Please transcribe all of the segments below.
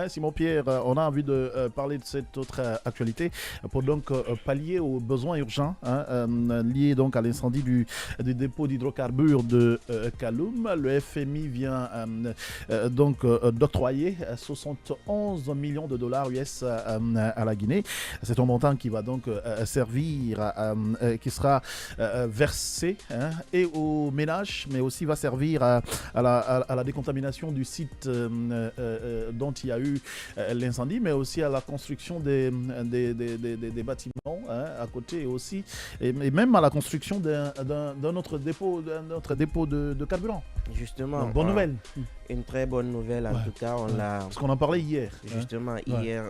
hein, Simon Pierre, on a envie de parler de cette autre actualité pour donc pallier aux besoins urgents liés donc à l'incendie du dépôt d'hydrocarbures de Kaloum. Le FMI vient donc d'octroyer 71 millions de dollars US à la Guinée. C'est un montant qui va donc servir, qui sera versé et aux ménages, mais aussi va servir à la décontamination du site dont il y a eu l'incendie, mais aussi à la construction des bâtiments à côté aussi, et même à la construction d'un autre dépôt de carburant. Justement, donc, bonne nouvelle. Une très bonne nouvelle en tout cas. Parce qu'on en parlait hier. Justement, hier,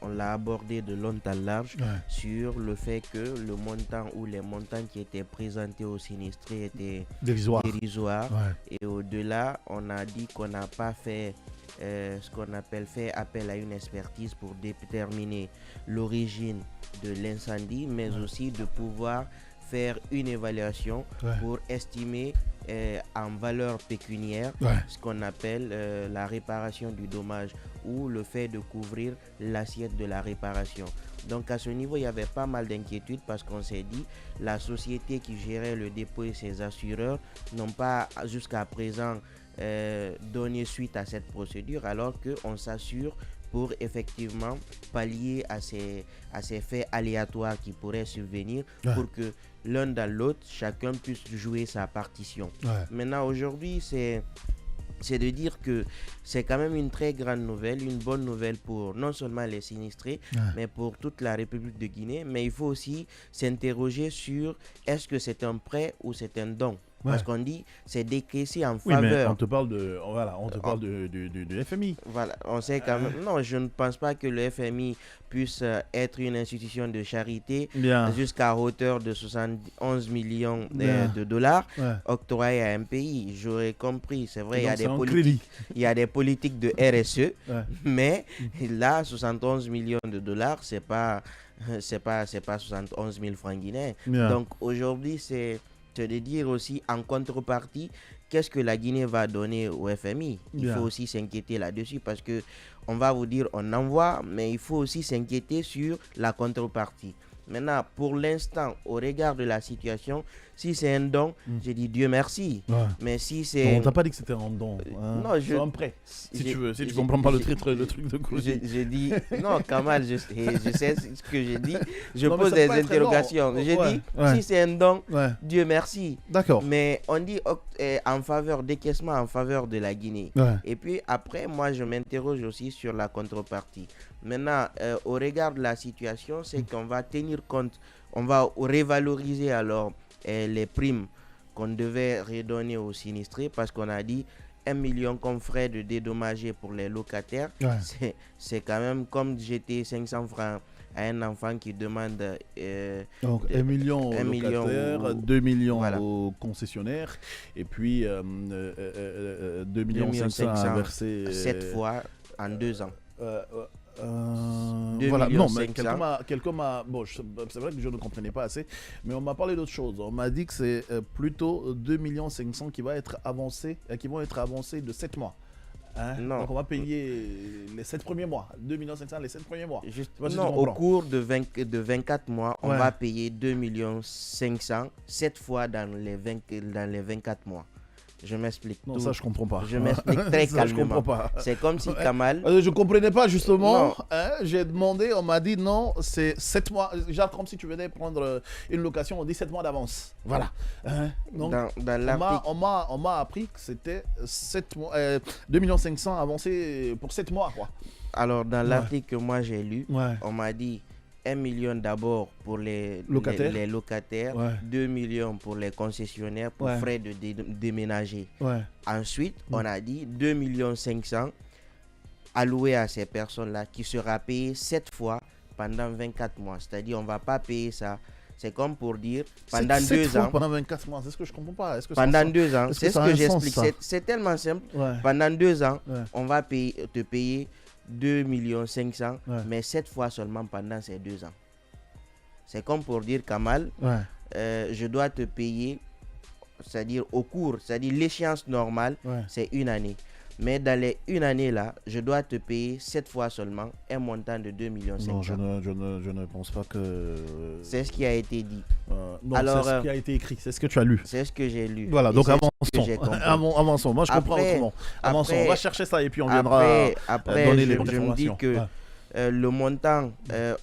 on l'a abordé de long en large sur le fait que le montant ou les montants qui étaient présentés aux sinistrés étaient dérisoires. Et au-delà, on a dit qu'on n'a pas fait ce qu'on appelle fait appel à une expertise pour déterminer l'origine de l'incendie, mais aussi de pouvoir faire une évaluation pour estimer en valeur pécuniaire ce qu'on appelle la réparation du dommage ou le fait de couvrir l'assiette de la réparation. Donc à ce niveau, il y avait pas mal d'inquiétudes parce qu'on s'est dit la société qui gérait le dépôt et ses assureurs n'ont pas jusqu'à présent donné suite à cette procédure, alors qu'on s'assure pour effectivement pallier à ces faits aléatoires qui pourraient survenir pour que l'un dans l'autre, chacun puisse jouer sa partition. Maintenant, aujourd'hui, c'est de dire que c'est quand même une très grande nouvelle, une bonne nouvelle pour non seulement les sinistrés, mais pour toute la République de Guinée. Mais il faut aussi s'interroger sur est-ce que c'est un prêt ou c'est un don. Parce qu'on dit c'est décaissé en faveur. Oui, mais on te parle du FMI. Voilà, on sait quand même. Non, je ne pense pas que le FMI puisse être une institution de charité jusqu'à hauteur de 71 millions de dollars octroyés à un pays. J'aurais compris. C'est vrai, il y a des politiques de RSE, mais là, 71 millions de dollars, c'est pas 71 000 francs guinéens. Donc aujourd'hui, c'est de dire aussi en contrepartie qu'est-ce que la Guinée va donner au FMI. Il faut aussi s'inquiéter là-dessus parce que on va vous dire on envoie, mais il faut aussi s'inquiéter sur la contrepartie. Maintenant, pour l'instant, au regard de la situation, si c'est un don, j'ai dit Dieu merci. Mais si c'est... On t'a pas dit que c'était un don. Non, c'est un prêt. Si tu comprends pas le truc de quoi. J'ai dit... Non, Kamal, je sais ce que j'ai dit. Je pose des interrogations. J'ai dit, si c'est un don, Dieu merci. D'accord. Mais on dit en faveur, décaissement en faveur de la Guinée. Et puis après, moi, je m'interroge aussi sur la contrepartie. Maintenant, au regard de la situation, c'est qu'on va tenir compte, on va revaloriser alors les primes qu'on devait redonner aux sinistrés parce qu'on a dit 1 million comme frais de dédommager pour les locataires. C'est quand même comme jeter 500 francs à un enfant qui demande donc 1 million aux locataires, 2 millions aux concessionnaires et puis 2 millions 500 à verser 7 fois en 2 ans. Voilà, non, mais quelqu'un m'a. Bon, c'est vrai que je ne comprenais pas assez, mais on m'a parlé d'autre chose. On m'a dit que c'est plutôt 2 millions 500 qui vont être avancés de 7 mois. Non. Donc on va payer les 7 premiers mois. 2 500 000 les 7 premiers mois. Au cours de 24 mois, on va payer 2 500 000 7 fois dans les 24 mois. Je m'explique. Non, ça je comprends pas. Je m'explique très calmement. Je comprends pas. C'est comme si Kamal... Je comprenais pas justement. J'ai demandé, on m'a dit non, c'est 7 mois. Genre comme si tu venais prendre une location, on dit 7 mois d'avance. Voilà. Donc, on m'a appris que c'était 7 mois, 2 500 000 avancés pour 7 mois, quoi. Alors, dans l'article que moi j'ai lu, on m'a dit 1 million d'abord pour les locataires, 2 millions pour les concessionnaires pour frais de déménager. Ensuite, on a dit 2 500 000 alloués à ces personnes-là qui sera payé 7 fois pendant 24 mois. C'est-à-dire on ne va pas payer ça. C'est comme pour dire pendant 2 ans. Pendant 24 mois, c'est ce que je comprends pas. Pendant 2 ans, c'est ce que j'explique. C'est tellement simple. Pendant 2 ans, on va te payer 2 500 000, mais 7 fois seulement pendant ces 2 ans. C'est comme pour dire Kamal, je dois te payer, c'est-à-dire au cours, c'est-à-dire l'échéance normale, c'est 1 année. Mais dans les une année là, je dois te payer 7 fois seulement un montant de 2,5 millions. Non, je ne pense pas que... C'est ce qui a été dit. Non, c'est ce qui a été écrit, c'est ce que tu as lu. C'est ce que j'ai lu. Voilà, donc avançons. Moi, je comprends autrement. Avançons, on va chercher ça et puis on viendra donner les informations. Je me dis que le montant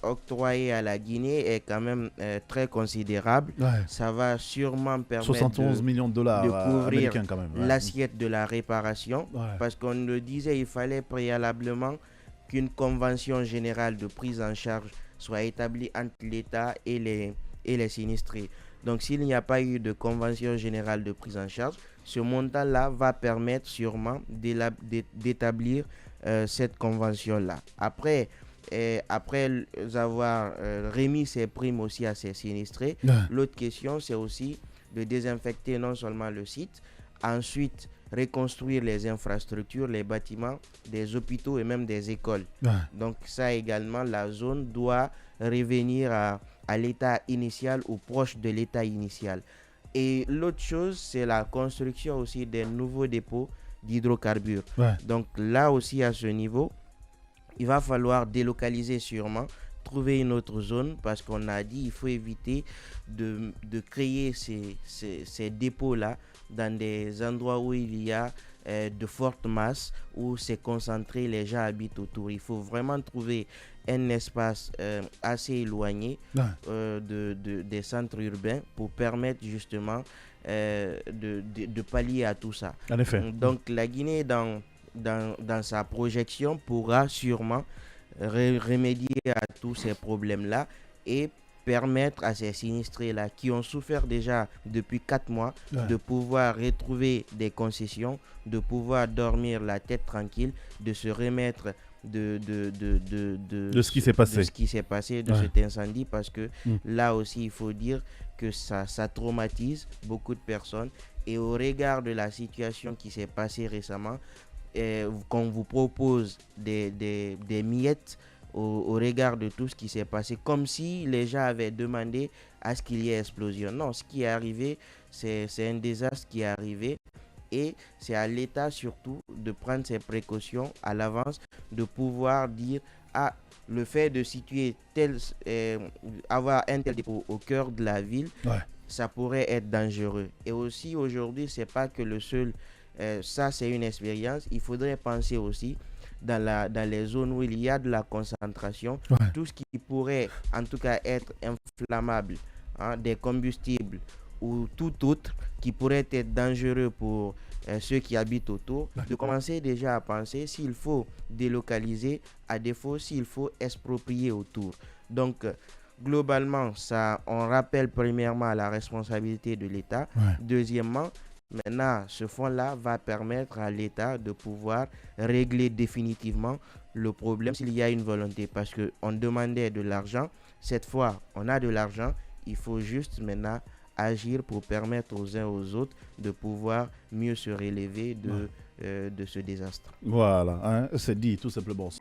octroyé à la Guinée est quand même très considérable. Ça va sûrement permettre 71 millions de dollars de couvrir quand même. l'assiette de la réparation. Parce qu'on le disait, il fallait préalablement qu'une convention générale de prise en charge soit établie entre l'État et les sinistrés. Donc s'il n'y a pas eu de convention générale de prise en charge, ce montant-là va permettre sûrement d'établir cette convention-là. Après avoir remis ces primes aussi à ces sinistrés, l'autre question, c'est aussi de désinfecter non seulement le site, ensuite reconstruire les infrastructures, les bâtiments, des hôpitaux et même des écoles. Donc ça également, la zone doit revenir à l'état initial ou proche de l'état initial. Et l'autre chose, c'est la construction aussi des nouveaux dépôts d'hydrocarbures. Donc là aussi, à ce niveau, il va falloir délocaliser sûrement, trouver une autre zone, parce qu'on a dit qu'il faut éviter de créer ces dépôts-là dans des endroits où il y a de fortes masses, où c'est concentré, les gens habitent autour. Il faut vraiment trouver un espace assez éloigné des centres urbains pour permettre justement de pallier à tout ça. En effet. Donc la Guinée, dans sa projection, pourra sûrement remédier à tous ces problèmes-là et permettre à ces sinistrés-là qui ont souffert déjà depuis 4 mois de pouvoir retrouver des concessions, de pouvoir dormir la tête tranquille, de se remettre de ce qui s'est passé, de cet incendie, parce que là aussi il faut dire que ça traumatise beaucoup de personnes. Et au regard de la situation qui s'est passée récemment, qu'on vous propose des miettes au regard de tout ce qui s'est passé, comme si les gens avaient demandé à ce qu'il y ait explosion. Non, ce qui est arrivé, c'est un désastre qui est arrivé, et c'est à l'État surtout de prendre ses précautions à l'avance, de pouvoir dire le fait de situer avoir un tel dépôt au cœur de la ville, ça pourrait être dangereux. Et aussi aujourd'hui, c'est pas que le seul, ça c'est une expérience, il faudrait penser aussi dans les zones où il y a de la concentration, tout ce qui pourrait en tout cas être inflammable, des combustibles ou tout autre qui pourrait être dangereux pour ceux qui habitent autour, de commencer déjà à penser s'il faut délocaliser, à défaut s'il faut exproprier autour. Donc globalement, ça, on rappelle premièrement la responsabilité de l'État. Deuxièmement, maintenant, ce fonds-là va permettre à l'État de pouvoir régler définitivement le problème s'il y a une volonté, parce qu'on demandait de l'argent. Cette fois, on a de l'argent. Il faut juste maintenant agir pour permettre aux uns aux autres de pouvoir mieux se relever de ce désastre. Voilà, c'est dit tout simplement.